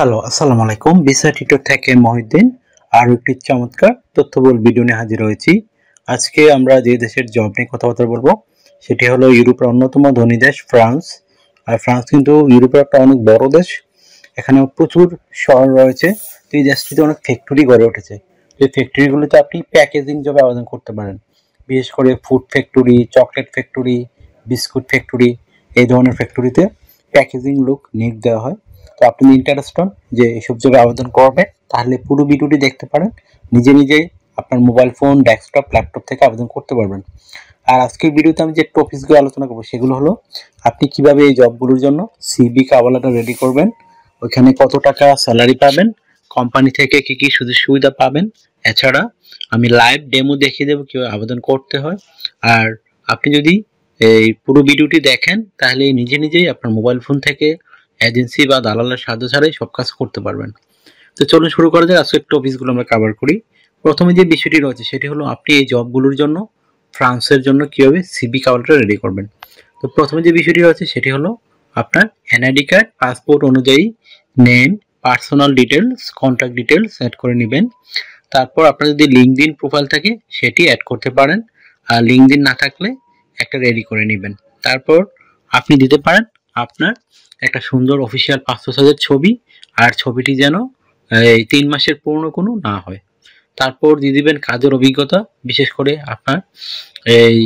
Hello, আসসালামু আলাইকুম। Visa tutor থেকে মহিউদ্দিন আরও একটি চমৎকার তথ্যবহুল ভিডিও নিয়ে হাজির হয়েছি। আজকে আমরা যে দেশের জব নিয়ে কথাবার্তা বলবো সেটি হলো ইউরোপের অন্যতম ধনী দেশ ফ্রান্স। আর ফ্রান্স কিন্তু ইউরোপের একটা অনেক বড় দেশ। এখানে প্রচুর শহর রয়েছে। তো এই দেশটিতে অনেক ফ্যাক্টরি গড়ে উঠেছে। এই ফ্যাক্টরিগুলোতে আপনি প্যাকেজিং জবে আবেদন করতে পারেন। বিশেষ করে food factory, chocolate factory, biscuit factory, এই ধরনের ফ্যাক্টরিতে প্যাকেজিং লোক নিয়োগ দেওয়া হয়। তো আপনি ইন্টারেস্টেড যে এইসব জবে আবেদন করবেন তাহলে পুরো ভিডিওটি দেখতে পারেন। নিজে নিজেই আপনার মোবাইল ফোন, ডেস্কটপ, ল্যাপটপ থেকে আবেদন করতে পারবেন। আর আজকের ভিডিওতে আমি যে টপিকসগুলো আলোচনা করবো সেগুলো হলো আপনি কিভাবে এই জবগুলোর জন্য সিভি কভার লেটার রেডি করবেন, ওইখানে কত টাকা স্যালারি পাবেন, কোম্পানি থেকে কি কি সুযোগ সুবিধা পাবেন। এছাড়া আমি লাইভ ডেমো দেখিয়ে দেবো কিভাবে আবেদন করতে হয়। আর আপনি যদি এই পুরো ভিডিওটি দেখেন তাহলে নিজে নিজেই আপনার মোবাইল ফোন থেকে এজেন্সি বা দালালের সাহায্য ছাড়াই সব কাজ করতে পারবেন। তো চলুন শুরু করা যাক। আজকের টপিকসগুলো আমরা কভার করি। প্রথমে যে বিষয়টি রয়েছে সেটি হলো আপনি এই জবগুলোর জন্য ফ্রান্সের জন্য কিভাবে সিভি কভারটা রেডি করবেন। তো প্রথমে যে বিষয়টি রয়েছে সেটি হলো আপনার এনআইডি কার্ড, পাসপোর্ট অনুযায়ী name, personal details, contact details add করে নেবেন। তারপর আপনার যদি লিঙ্কডইন প্রোফাইল থাকে সেটি অ্যাড করতে পারেন, আর লিঙ্কডইন না থাকলে একটা রেডি করে নেবেন। তারপর আপনি দিতে পারেন আপনার একটা সুন্দর অফিসিয়াল পাসপোর্ট সাইজের ছবি, আর ছবিটি যেন এই 3 মাসের পুরনো কোনো না হয়। তারপর দিয়ে দিবেন কাজের অভিজ্ঞতা, বিশেষ করে আপনার এই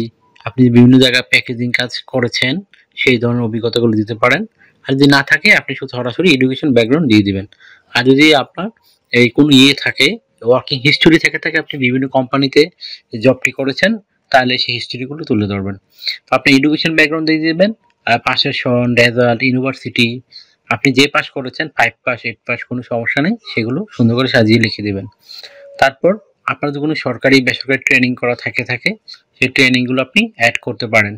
আপনি বিভিন্ন জায়গায় প্যাকেজিং কাজ করেছেন সেই ধরনের অভিজ্ঞতাগুলো দিতে পারেন। আর যদি না থাকে আপনি শুধু সরাসরি এডুকেশন ব্যাকগ্রাউন্ড দিয়ে দিবেন। আর যদি আপনার এই কোনো থাকে, ওয়ার্কিং হিস্টোরি থেকে থাকে, আপনি বিভিন্ন কোম্পানিতে জবটি করেছেন, তাহলে সেই হিস্টোরিগুলো তুলে ধরবেন। তো আপনি এডুকেশন ব্যাকগ্রাউন্ড দিয়ে দিবেন, পাশের সন, রেজাল্ট, ইউনিভার্সিটি, আপনি যে পাস করেছেন 5 পাস 8 পাস কোনো সমস্যা নেই, সেগুলো সুন্দর করে সাজিয়ে লিখে দিবেন। তারপর আপনার যদি কোনো সরকারি বেসরকারি ট্রেনিং করা থাকে সেই ট্রেনিংগুলো আপনি অ্যাড করতে পারেন।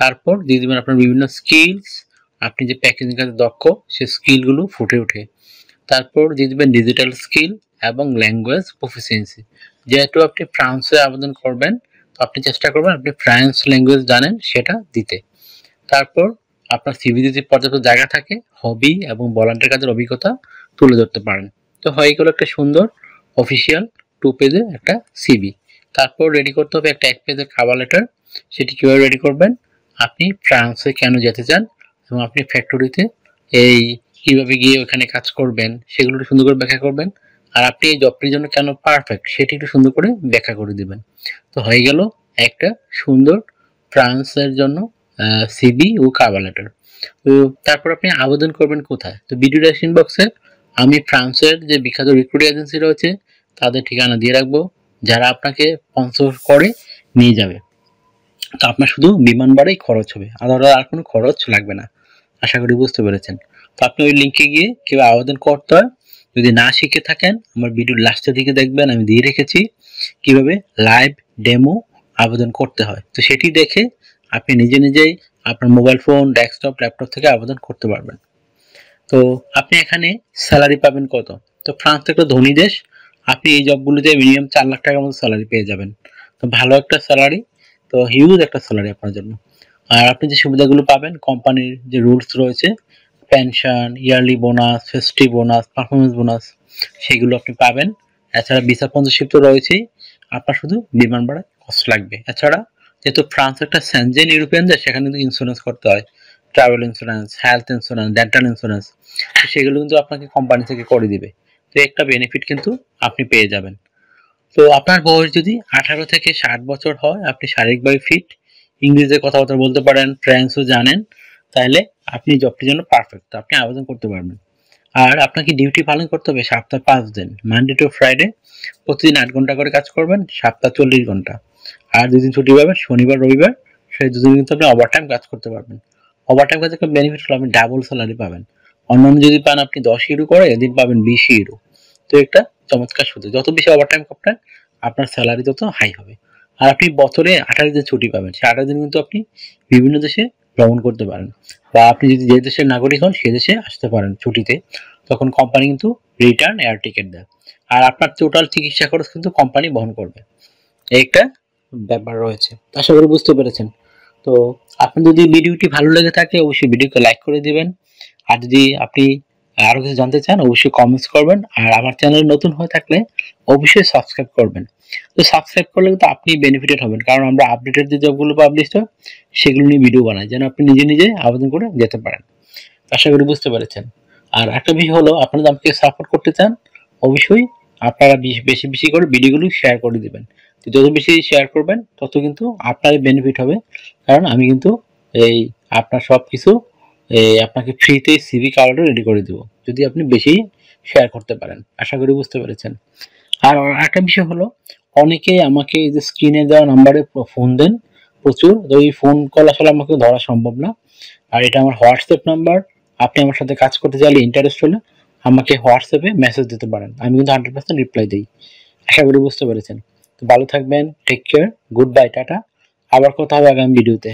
তারপর দিয়ে দেবেন আপনার বিভিন্ন স্কিলস, আপনি যে প্যাকেজিং কাজে দক্ষ সেই স্কিলগুলো ফুটে ওঠে। তারপর দিয়ে দেবেন ডিজিটাল স্কিল এবং ল্যাঙ্গুয়েজ প্রফিসিয়েন্সি। যেহেতু আপনি ফ্রান্সে আবেদন করবেন, তো আপনি চেষ্টা করবেন আপনি ফ্রান্স ল্যাঙ্গুয়েজ জানেন সেটা দিতে। তারপর আপনার সিভিতে যদি পর্যাপ্ত জায়গা থাকে, হবি এবং ভলান্টিয়ার কাজের অভিজ্ঞতা তুলে ধরতে পারেন। তো হয়ে গেল একটা সুন্দর অফিসিয়াল 2 পেজের একটা সিভি। তারপর রেডি করতে হবে একটা 1 পেজের কভার লেটার। সেটি কীভাবে রেডি করবেন, আপনি ফ্রান্সে কেন যেতে চান এবং আপনি ফ্যাক্টরিতে এই কীভাবে গিয়ে ওখানে কাজ করবেন সেগুলো একটু সুন্দর করে ব্যাখ্যা করবেন। আর আপনি এই জবটির জন্য কেন পারফেক্ট সেটি একটু সুন্দর করে ব্যাখ্যা করে দিবেন। তো হয়ে গেল একটা সুন্দর ফ্রান্সের জন্য সিভি ও কভার লেটার। তো তারপর আপনি আবেদন করবেন কোথায়? তো ভিডিও ডেসক্রিপশন বক্সে আমি ফ্রান্সের যে বিখ্যাত রিক্রুটিং এজেন্সি রয়েছে তাদের ঠিকানা দিয়ে রাখবো, যারা আপনাকে স্পন্সর করে নিয়ে যাবে। তো আপনার শুধু বিমান ভাড়াই খরচ হবে, আর কোনো খরচ লাগবে না। আশা করি বুঝতে পেরেছেন। তো আপনি ওই লিঙ্কে গিয়ে কেউ আবেদন করতে হয়। যদি না শিখে থাকেন আমার ভিডিওর লাস্টের দিকে দেখবেন আমি দিয়ে রেখেছি কিভাবে লাইভ ডেমো আবেদন করতে হয়। তো সেটি দেখে আপনি নিজে নিজেই আপনার মোবাইল ফোন, ডেস্কটপ, ল্যাপটপ থেকে আবেদন করতে পারবেন। তো আপনি এখানে স্যালারি পাবেন কত? তো ফ্রান্স একটা ধনী দেশ, আপনি এই জবগুলোতে মিনিমাম 4 লাখ টাকার মতো স্যালারি পেয়ে যাবেন। তো ভালো একটা স্যালারি, তো হিউজ একটা স্যালারি আপনার জন্য। আর আপনি যে সুবিধাগুলো পাবেন, কোম্পানির যে রুলস রয়েছে, pension, yearly bonus, festive bonus, performance bonus, সেগুলো আপনি পাবেন। এছাড়া ভিসা স্পন্সরশিপ তো রয়েছেই, আপনার শুধু বিমান ভাড়ায় কষ্ট লাগবে। এছাড়া যেহেতু ফ্রান্স একটা সেনজেন ইউরোপিয়ান দেশ, সেখানে কিন্তু ইন্স্যুরেন্স করতে হয়, travel insurance, health insurance, dental insurance, সেগুলো কিন্তু আপনাকে কোম্পানি থেকে করে দিবে। তো একটা বেনিফিট কিন্তু আপনি পেয়ে যাবেন। তো আপনার বয়স যদি 18 থেকে 60 বছর হয়, আপনি শারীরিকভাবে ফিট, ইংরেজিতে কথাবার্তা বলতে পারেন, ফ্রেঞ্চও জানেন, তাহলে আপনি জবটির জন্য পারফেক্ট। তো আপনি আবেদন করতে পারবেন। আর আপনাকে ডিউটি পালন করতে হবে সপ্তাহে 5 দিন, মানডে টু ফ্রাইডে। প্রতিদিন 8 ঘন্টা করে কাজ করবেন, সপ্তাহে 40 ঘন্টা। আর 2 দিন ছুটি পাবেন, শনিবার রবিবার। সেই 2 দিন কিন্তু আপনি ওভারটাইম কাজ করতে পারবেন। ওভারটাইম কাজে একটা বেনিফিট হলো আপনি ডাবল স্যালারি পাবেন। অন্যান্য যদি পান আপনি 10 ইউরো করে, এদিন পাবেন 20 ইউরো। তো একটা চমৎকার সুযোগ। যত বেশি ওভারটাইম করবেন আপনার স্যালারি তত হাই হবে। আর আপনি বছরে 28 দিন ছুটি পাবেন। সেই 28 দিন কিন্তু আপনি বিভিন্ন দেশে ভ্রমণ করতে পারেন, বা আপনি যদি যে দেশের নাগরিক হন সে দেশে আসতে পারেন ছুটিতে। তখন কোম্পানি কিন্তু রিটার্ন এয়ার টিকিট দেয়। আর আপনার টোটাল চিকিৎসা খরচ কিন্তু কোম্পানি বহন করবে। একটা ব্যাপার রয়েছে। আশা করি বুঝতে পেরেছেন। তো আপনি যদি ভিডিওটি ভালো লেগে থাকে অবশ্যই ভিডিওকে লাইক করে দিবেন। আর যদি আপনি আরো কিছু জানতে চান অবশ্যই কমেন্টস করবেন, আর আমার চ্যানেল নতুন হয়ে থাকলে অবশ্যই সাবস্ক্রাইব করবেন। তো সাবস্ক্রাইব করলে কিন্তু আপনি বেনিফিটেড হবেন, কারণ আমরা আপডেটেড যে জবগুলো পাবলিশ হয় সেগুলো নিয়ে ভিডিও বানাই, যেন আপনি নিজে নিজে আবেদন করে যেতে পারেন। আশা করি বুঝতে পেরেছেন। আর একটা বিষয় হলো, আপনারা যদি আমাকে সাপোর্ট করতে চান অবশ্যই আপনারা বেশি বেশি করে ভিডিওগুলো শেয়ার করে দিবেন। তো যত বেশি শেয়ার করবেন তত কিন্তু আপনারই বেনিফিট হবে, কারণ আমি কিন্তু এই আপনার সব কিছু আপনাকে ফ্রিতে সিভি কার্ডও রেডি করে দেবো যদি আপনি বেশি শেয়ার করতে পারেন। আশা করি বুঝতে পেরেছেন। আর একটা বিষয় হলো, অনেকেই আমাকে এই যে স্ক্রিনে দেওয়া নাম্বারে ফোন দেন প্রচুর, তো এই ফোন কল আসলে আমাকে ধরা সম্ভব না। আর এটা আমার হোয়াটসঅ্যাপ নাম্বার, আপনি আমার সাথে কাজ করতে চাইলে ইন্টারেস্ট হলে আমাকে হোয়াটসঅ্যাপে মেসেজ দিতে পারেন, আমি কিন্তু 100% রিপ্লাই দিই। আশা করি বুঝতে পেরেছেন। তো ভালো থাকবেন, take care, good bye, tata. আবার কথা হবে আগামী ভিডিওতে।